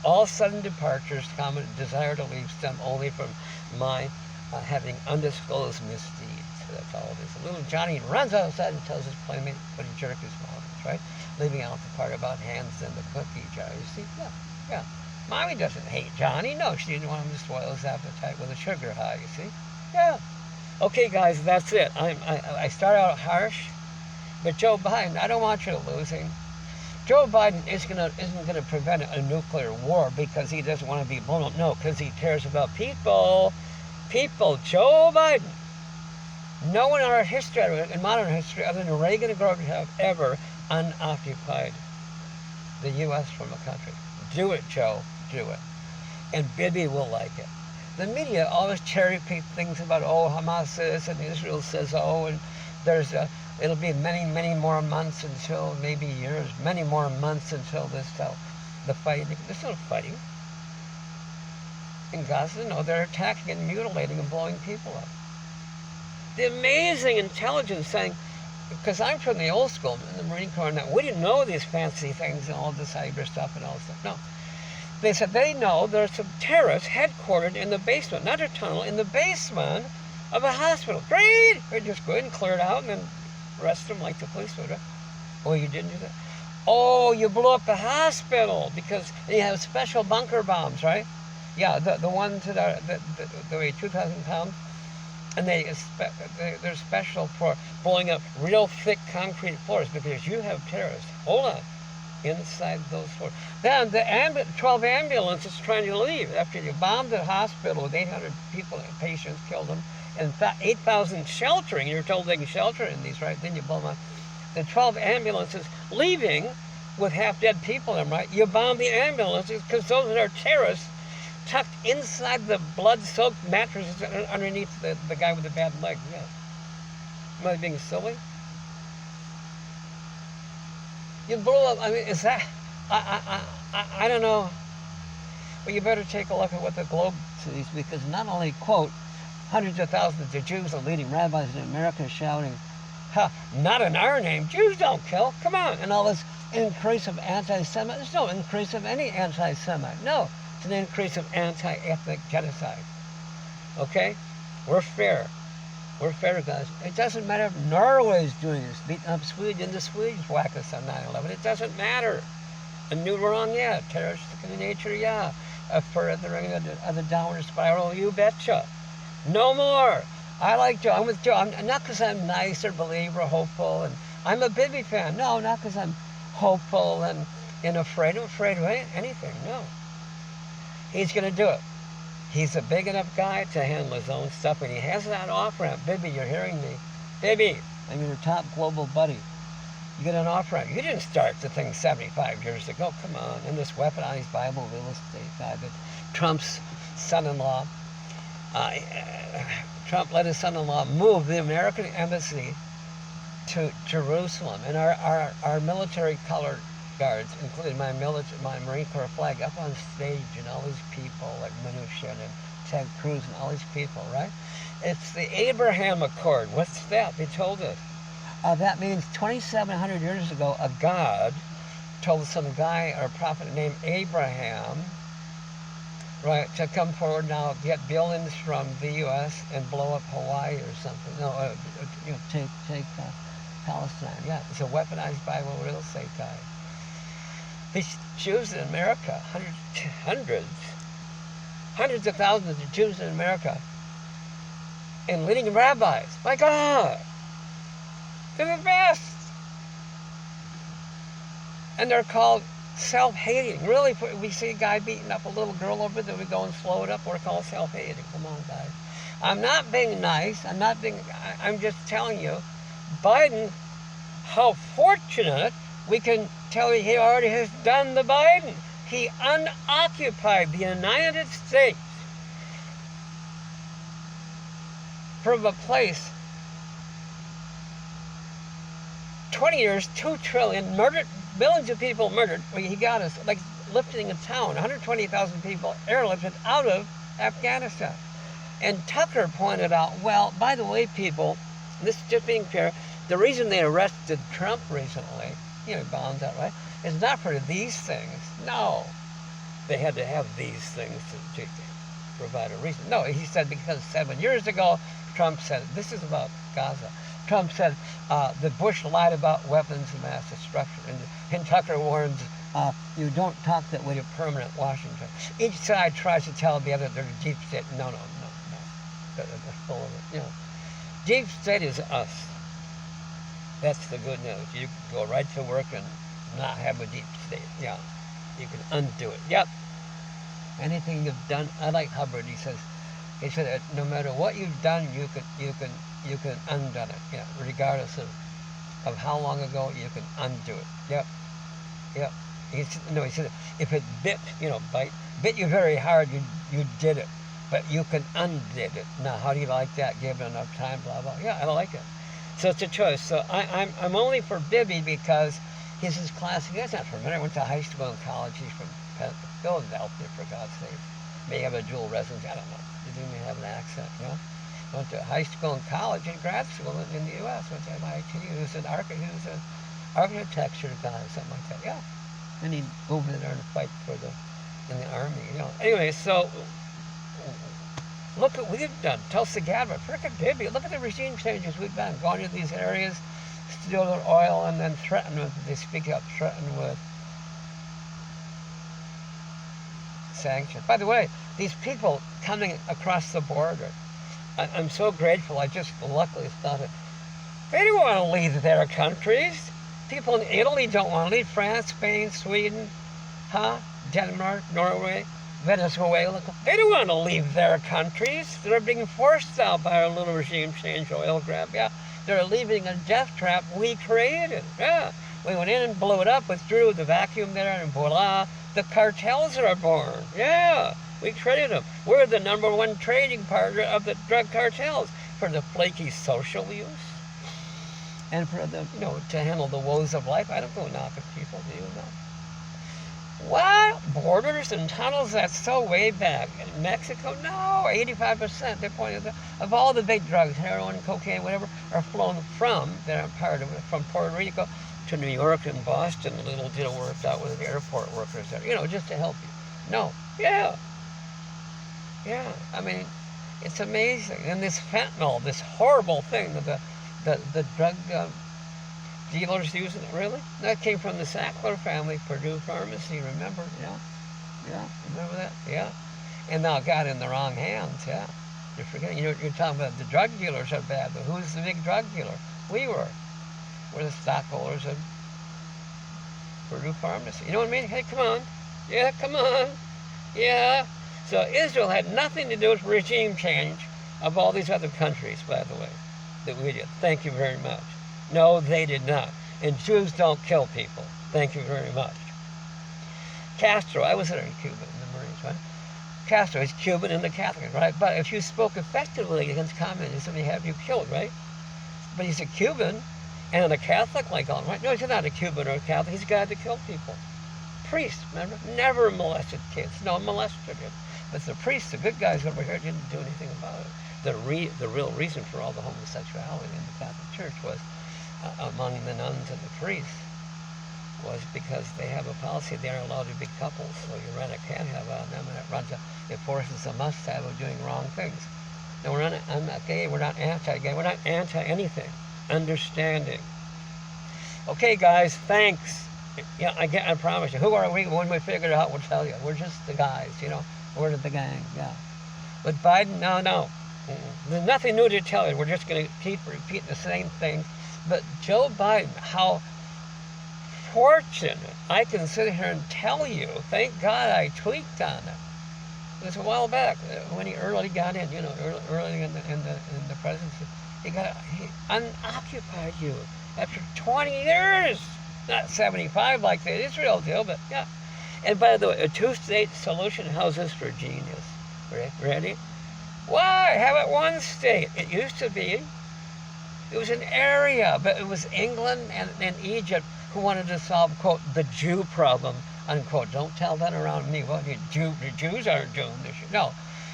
All sudden departures, common desire to leave, stem only from my having undisclosed misdeeds. That's all it is. Little Johnny runs outside and tells his playmate what a jerk his mom is, right? Leaving out the part about hands and the cookie jar. You see? Yeah. Mommy doesn't hate Johnny. No, she didn't want him to spoil his appetite with a sugar high, you see? Yeah. Okay, guys, that's it. I start out harsh, but Joe Biden, I don't want you losing. Joe Biden isn't gonna prevent a nuclear war because he doesn't want to be blown up. No, because he cares about people. People. Joe Biden. No one in our history, in modern history, other than Reagan and Gorbachev, have ever unoccupied the U.S. from a country. Do it, Joe. Do it. And Bibi will like it. The media always cherry-pick things about, oh, Hamas says and Israel says, oh, and it'll be many, many more months until, maybe years, many more months until the fight. There's no fighting in Gaza. No, they're attacking and mutilating and blowing people up. The amazing intelligence saying, because I'm from the old school in the Marine Corps, now we didn't know these fancy things and all this cyber stuff and all this stuff. No. They said they know there's some terrorists headquartered in the basement, not a tunnel, in the basement of a hospital. Great! They just go ahead and clear it out and then arrest them like the police would. Oh, you didn't do that? Oh, you blew up the hospital because you have special bunker bombs, right? Yeah, the ones that weigh 2,000 pounds. And they're special for blowing up real thick concrete floors because you have terrorists. Hold on. Inside those floors. Then the 12 ambulances trying to leave after you bombed the hospital with 800 people, patients, killed them, and 8,000 sheltering. You're told they can shelter in these, right? Then you blow them up. The 12 ambulances leaving with half-dead people in them, right? You bomb the ambulances because those are terrorists tucked inside the blood-soaked mattresses underneath the guy with the bad leg. Yeah. Am I being silly? You blew up. I mean, is that? I don't know. Well, you better take a look at what the Globe sees, because not only, quote, hundreds of thousands of Jews are leading rabbis in America shouting, ha, not in our name. Jews don't kill. Come on. And all this increase of anti-Semitism. There's no increase of any anti-Semite. No. It's an increase of anti-ethnic genocide. Okay? We're fair. We're fair, guys. It doesn't matter if Norway's doing this, beating up Sweden, the Swedes whack us on 9/11. It doesn't matter. A new wrong, yeah. Terroristic in nature, yeah. A furthering of the downward spiral, you betcha. No more. I like Joe. I'm with Joe. I'm not because I'm nice or believer or hopeful. And I'm a Bibi fan. No, not because I'm hopeful and afraid. I'm afraid of anything. No. He's going to do it. He's a big enough guy to handle his own stuff, and he has that off-ramp. Bibi, you're hearing me. Bibi, I'm your top global buddy. You get an off-ramp. You didn't start the thing 75 years ago. Come on. In this weaponized Bible real estate guy that Trump's son-in-law, Trump let his son-in-law move the American embassy to Jerusalem. And our military colored guards, including my Marine Corps flag, up on stage, and all these people like Mnuchin and Ted Cruz and all these people, right? It's the Abraham Accord. What's that? They told us. That means 2,700 years ago, a God told some guy or prophet named Abraham, right, to come forward now, get billions from the U.S. and blow up Hawaii or something. No, take Palestine. Yeah, it's a weaponized Bible real estate guy. These Jews in America, hundreds of thousands of Jews in America, and leading rabbis. My God, they're the best. And they're called self-hating. Really, we see a guy beating up a little girl over there, we go and slow it up, we're called self-hating. Come on, guys. I'm not being nice. I'm just telling you, Biden, how fortunate. We can tell you he already has done the Biden. He unoccupied the United States from a place, 20 years, 2 trillion, murdered, millions of people murdered. He got us, like lifting a town, 120,000 people airlifted out of Afghanistan. And Tucker pointed out, well, by the way, people, this is just being fair, the reason they arrested Trump recently, bombs out, right? It's not for these things. No. They had to have these things to provide a reason. No, he said because 7 years ago, Trump said, this is about Gaza. Trump said that Bush lied about weapons of mass destruction. And Tucker warns You don't talk that way to permanent Washington. Each side tries to tell the other they're a deep state. No. They're full of it. You know, deep state is us. That's the good news. You can go right to work and not have a deep state. Yeah, you can undo it. Yep. Anything you've done, I like Hubbard. He said that no matter what you've done, you can undo it. Yeah, regardless of how long ago, you can undo it. Yep. He said if it bit you very hard, you did it, but you can undid it. Now, how do you like that? Give it enough time, blah blah. Yeah, I like it. So it's a choice. So I'm only for Bibi because he's his classic. That's not for me. I went to high school and college. He's from Philadelphia, for God's sake. May have a dual residency. I don't know. He didn't even have an accent, you know. Went to high school and college and grad school in the U.S. Went to MIT. He was an architecture guy, something like that. Yeah. And he'd go over there and fight in the army, you know. Anyway, so look what we've done. Tulsi Gabbard, frickin' Bibi. Look at the regime changes we've done. Going to these areas, steal their oil, and then threaten with, they speak up, threaten with sanctions. By the way, these people coming across the border, I'm so grateful. I just luckily thought it. They don't want to leave their countries. People in Italy don't want to leave. France, Spain, Sweden, Denmark, Norway, Venezuela. They don't want to leave their countries. They're being forced out by our little regime change oil grab. Yeah, they're leaving a death trap we created. Yeah, we went in and blew it up, withdrew the vacuum there, and voila, the cartels are born. Yeah, we created them. We're the #1 trading partner of the drug cartels for the flaky social use and for the, to handle the woes of life. I don't go knocking people, do you know? What? Borders and tunnels? That's so way back. In Mexico? No, 85%. They're pointing of all the big drugs, heroin, cocaine, whatever, are flown from, they're part of it, from Puerto Rico to New York and Boston. A little deal worked out with the airport workers there, just to help you. No. Yeah. I mean, it's amazing. And this fentanyl, this horrible thing that the drug dealers using it, really? That came from the Sackler family, Purdue Pharmacy, remember? Yeah, remember that? Yeah. And now it got in the wrong hands, yeah. You're forgetting, you're talking about the drug dealers are bad, but who's the big drug dealer? We were. We're the stockholders of Purdue Pharmacy. You know what I mean? Hey, come on. Yeah, come on. Yeah. So Israel had nothing to do with regime change of all these other countries, by the way, that we did. Thank you very much. No, they did not. And Jews don't kill people. Thank you very much. Castro, I was there in Cuba in the Marines, right? Castro is Cuban and the Catholic, right? But if you spoke effectively against communism, he'd have you killed, right? But he's a Cuban and a Catholic like all, right? No, he's not a Cuban or a Catholic. He's a guy that killed people. Priest, remember? Never molested kids. No, molested him. But the priests, the good guys over here, didn't do anything about it. The real reason for all the homosexuality in the Catholic Church was, among the nuns and the priests, was because they have a policy they aren't allowed to be couples. So you run a can't have on them, and it forces a must-have of doing wrong things. No, I'm not gay, we're not anti-gay, we're not anti-anything. Understanding. Okay, guys, thanks. Yeah, I promise you. Who are we? When we figure it out, we'll tell you. We're just the guys, We're the gang, yeah. But Biden, no. There's nothing new to tell you. We're just going to keep repeating the same thing. But Joe Biden, how fortunate. I can sit here and tell you, thank God I tweaked on it. It was a while back when he early got in, early in the presidency. He unoccupied you after 20 years. Not 75 like the Israel deal, but yeah. And by the way, a two-state solution, how's this for genius? Ready? Why? Have it one state. It used to be. It was an area, but it was England and Egypt who wanted to solve, quote, the Jew problem, unquote. Don't tell that around me. Well, the Jews aren't doomed. No.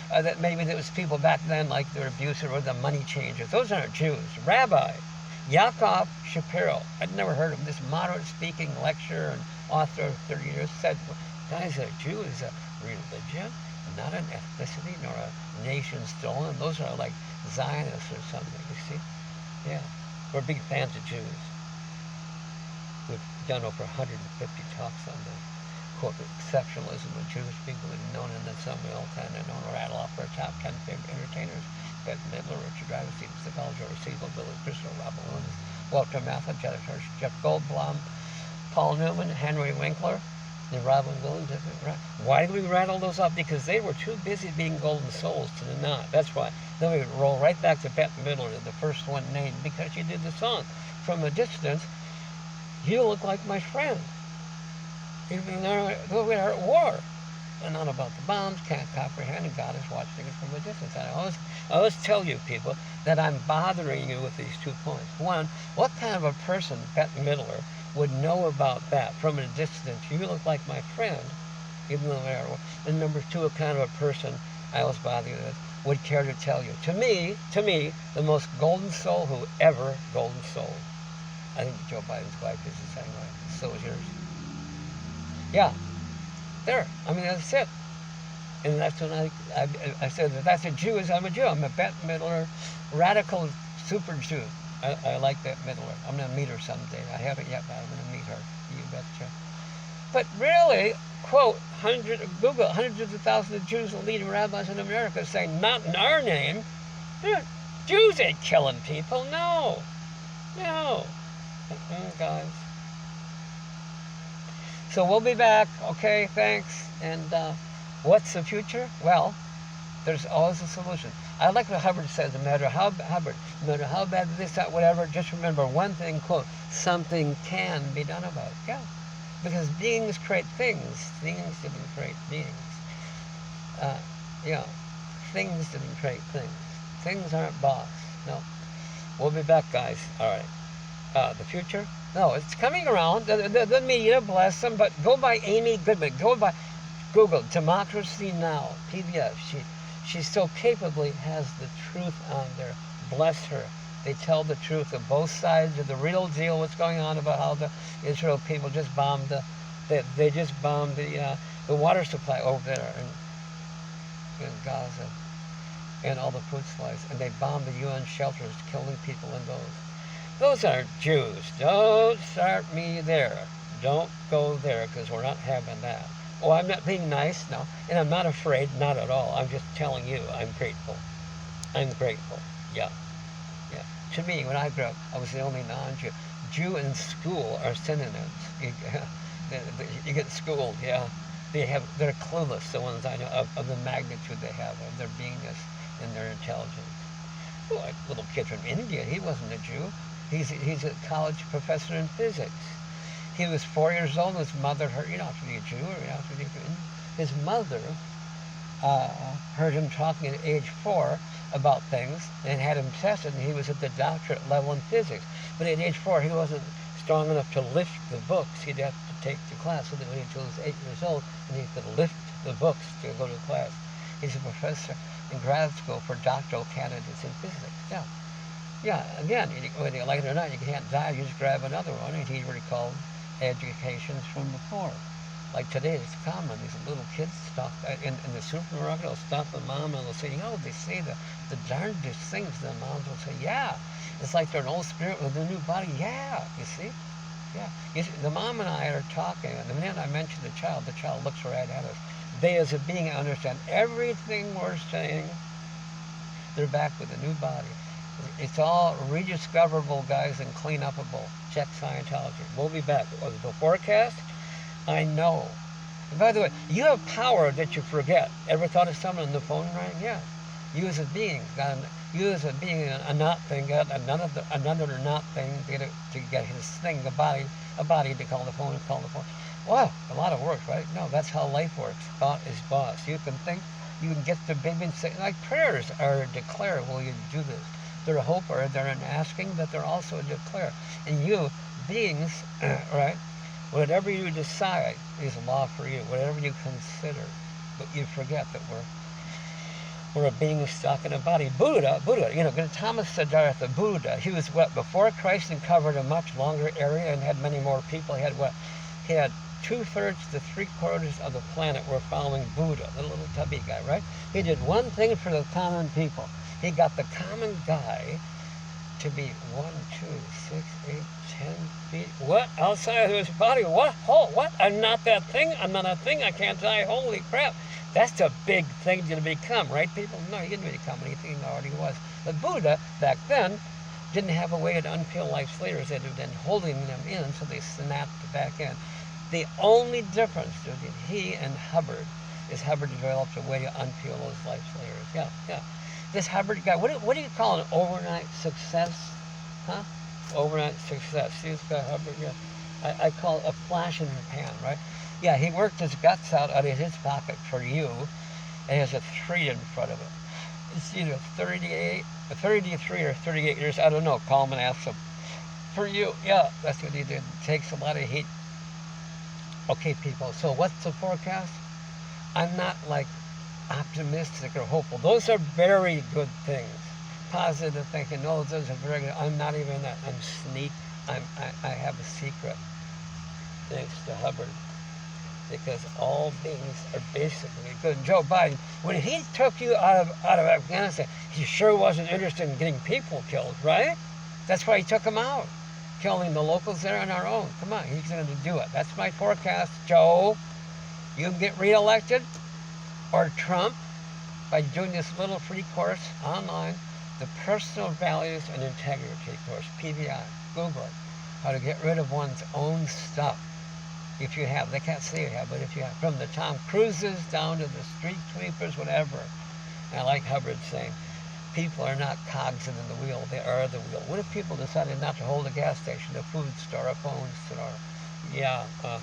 That maybe there was people back then like the abuser or the money changers. Those aren't Jews. Rabbi Yaakov Shapiro, I'd never heard of him, this moderate-speaking lecturer and author of 30 years, said, guys, a Jew is a religion, not an ethnicity, nor a nation stolen. Those are like Zionists or something, you see? Yeah, we're big fans of Jews. done over 150 talks on the quote exceptionalism of Jewish people, and known in the some way all kind of known to rattle off our top 10 favorite entertainers. Bette Midler, Richard Dreyfuss, Steven Seagal, Joey Siegel, Billy Crystal, Robin Williams, Walter Matthau, Jeff Goldblum, Paul Newman, Henry Winkler, and Robin Williams. Why do we rattle those up? Because they were too busy being golden souls to not. That's why. Then we roll right back to Bette Midler, the first one named, because she did the song. From a distance, you look like my friend. Even though we are at war. And not about the bombs, can't comprehend, and God is watching it from a distance. And I always tell you people that I'm bothering you with these 2 points. One, what kind of a person, Bette Midler, would know about that from a distance? You look like my friend, even though we are at war. And number 2, what kind of a person, I always bother you with, would care to tell you. To me, the most golden soul who ever golden soul. I think Joe Biden's wife is the same way. So is yours. Yeah. There. I mean, that's it. And that's when I said that that's a Jew as I'm a Jew. I'm a Bette Midler, radical super Jew. I like Bette Midler. I'm going to meet her someday. I haven't yet, but I'm going to meet her. You betcha. But really, quote, Google, hundreds of thousands of Jews and leading rabbis in America saying, not in our name. Jews ain't killing people. No. Guys. So we'll be back. Okay, thanks. And what's the future? Well, there's always a solution. I like what Hubbard says, no matter how bad this, that, whatever, just remember one thing, quote, something can be done about it. Yeah. Because beings create things. Things didn't create beings. Things didn't create things. Things aren't boss. No. We'll be back, guys. All right. The future? No, it's coming around. The media, bless them, but go by Amy Goodman. Go by Google, Democracy Now!, PBS. She so capably has the truth on there. Bless her. They tell the truth of both sides of the real deal, what's going on about how the Israel people just bombed the water supply over there in Gaza and all the food supplies. And they bombed the UN shelters, killing people in those. Those aren't Jews. Don't start me there. Don't go there, because we're not having that. Oh, I'm not being nice, no. And I'm not afraid, not at all. I'm just telling you, I'm grateful. I'm grateful, yeah. To me, when I grew up, I was the only non-Jew. Jew and school are synonyms. You get schooled, yeah. They're clueless, the ones I know, of the magnitude they have, of their beingness and their intelligence. Oh, a little kid from India, he wasn't a Jew. He's a college professor in physics. He was 4 years old, and his mother heard, you don't have to be a Jew, or you don't have to be his mother heard him talking at age 4 about things and had him tested, and he was at the doctorate level in physics. But at age 4, he wasn't strong enough to lift the books. He'd have to take the class, so that when he was 8 years old, and he could lift the books to go to class. He's a professor in grad school for doctoral candidates in physics. Yeah, again, whether you like it or not, you can't die, you just grab another one, and he recalled educations from before. Like today, it's common. These little kids stop in the supermarket. They'll stop the mom and they'll say, they say the darndest things. The moms will say, yeah. It's like they're an old spirit with a new body. Yeah, you see? Yeah. You see, the mom and I are talking, and the minute I mention the child looks right at us. They, as a being, understand everything we're saying. They're back with a new body. It's all rediscoverable, guys, and clean-upable. Check Scientology. We'll be back. Was the forecast? I know. And by the way, you have power that you forget. Ever thought of someone on the phone rang? Yeah. You as a being, a not thing, got another not thing to get his thing, a body to call the phone. Wow, a lot of work, right? No, that's how life works. Thought is boss. You can think, you can get to Bibi and say, like prayers are a declare, will you do this? They're a hoper, they're an asking, but they're also a declare. And you, beings, right? Whatever you decide is law for you. Whatever you consider, but you forget that we're a being stuck in a body. Buddha, Thomas Siddhartha, Buddha, he was before Christ, and covered a much longer area and had many more people. He had 2/3 to 3/4 of the planet were following Buddha, the little tubby guy, right? He did one thing for the common people. He got the common guy to be 1, 2, 6, 8, 10 feet. What? Outside of his body? What? Oh, what? I'm not that thing. I'm not a thing. I can't die. Holy crap. That's a big thing to become, right, people? No, he didn't become anything. He already was. But Buddha, back then, didn't have a way to unpeel life's layers that had been holding them in, so they snapped back in. The only difference between he and Hubbard is Hubbard developed a way to unpeel those life's layers. Yeah, yeah. This Hubbard guy, what do you call an overnight success? Huh? Overnight success. See this guy Hubbard? Yeah. I call it a flash in the pan, right? Yeah, he worked his guts out of his pocket for you, and has a 3 in front of it. It's either 33 or 38 years. I don't know. Call him and ask him. For you, yeah, that's what he did. It takes a lot of heat. Okay, people. So what's the forecast? I'm not like optimistic or hopeful. Those are very good things. Positive thinking. No, those are very good. I'm not even that. I'm sneak. I have a secret. Thanks to Hubbard. Because all beings are basically good. Joe Biden, when he took you out of Afghanistan, he sure wasn't interested in getting people killed, right? That's why he took them out. Killing the locals there on our own. Come on, he's going to do it. That's my forecast, Joe. You can get reelected, or Trump, by doing this little free course online, the Personal Values and Integrity course, PVI. Google it. How to get rid of one's own stuff. If you have, they can't say you have, but if you have, from the Tom Cruises down to the street sweepers, whatever. And I like Hubbard saying, people are not cogs in the wheel, they are the wheel. What if people decided not to hold a gas station, a food store, a phone store? Yeah, and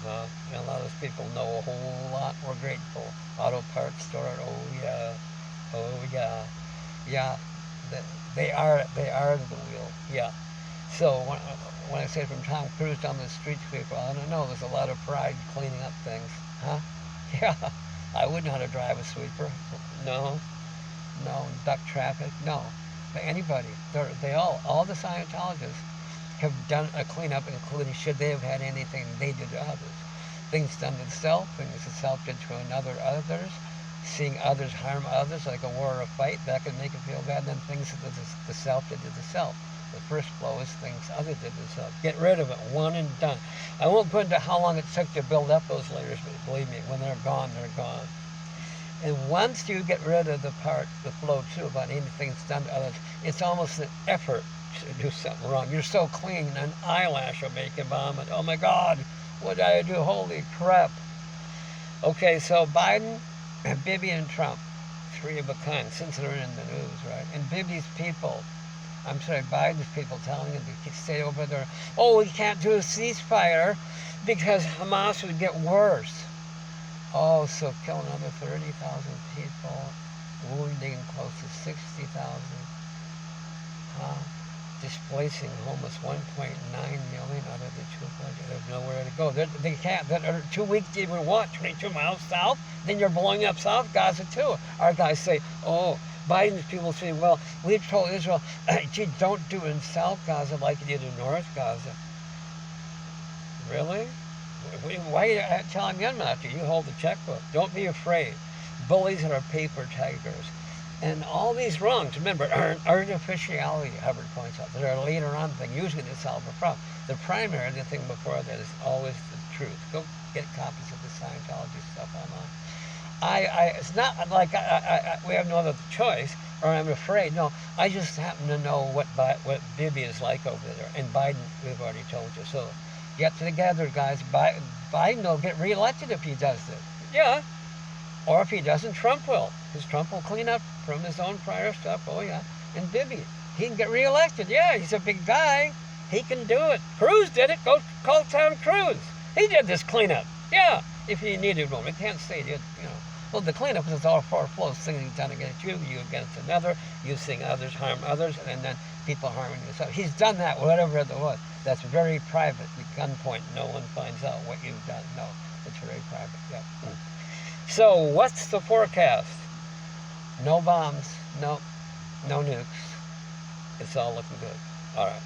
a lot of those people know a whole lot. We're grateful. Auto parts store, oh yeah. They are the wheel, yeah. So when I say from Tom Cruise down the street sweeper, I don't know, there's a lot of pride cleaning up things, huh? Yeah, I wouldn't know how to drive a sweeper. No, duck traffic, no. But anybody, they all the Scientologists have done a cleanup, including should they have had anything they did to others. Things done to the self, things the self did to others, seeing others harm others, like a war or a fight, that could make it feel bad, and then things that the self did to the self. The first flow is things others did to the self. Get rid of it, one and done. I won't go into how long it took to build up those layers, but believe me, when they're gone, they're gone. And once you get rid of the flow too, about anything that's done to others, it's almost an effort to do something wrong. You're so clean, an eyelash will make you vomit. Oh my God, what did I do? Holy crap. Okay, so Biden, Bibi, and Trump, 3 of a kind, since they're in the news, right? And Bibi's people, Biden's people telling him to stay over there. Oh, we can't do a ceasefire because Hamas would get worse. Oh, so kill another 30,000 people, wounding close to 60,000. Displacing homeless 1.9 million out of the 200. There's nowhere to go. They can't. They're too weak to even walk 22 miles south. Then you're blowing up South Gaza too. Our guys say, oh, Biden's people say, well, we've told Israel, gee, don't do it in South Gaza like you did in North Gaza. Really? Why are you telling them not to? You hold the checkbook. Don't be afraid. Bullies are paper tigers. And all these wrongs, remember, are artificiality, Hubbard points out. They're a later on thing, usually to solve a problem. The primary, the thing before that, is always the truth. Go get copies of the Scientology stuff online. It's not like we have no other choice, or I'm afraid. No, I just happen to know what Bibi is like over there. And Biden, we've already told you. So get together, guys. Biden will get reelected if he does this. Yeah. Or if he doesn't, Trump will. Because Trump will clean up from his own prior stuff. Oh, yeah. And Bibi, he can get reelected. Yeah, he's a big guy. He can do it. Cruz did it. Go call Tom Cruise. He did this cleanup. Yeah, if he needed one. We can't say, Well, the cleanup is all 4 flows. Things done against you, you against another. You seeing others harm others, and then people harming yourself. He's done that, whatever it was. That's very private. At gunpoint, no one finds out what you've done. No, it's very private. Yep. So, what's the forecast? No bombs, no nukes. It's all looking good. All right.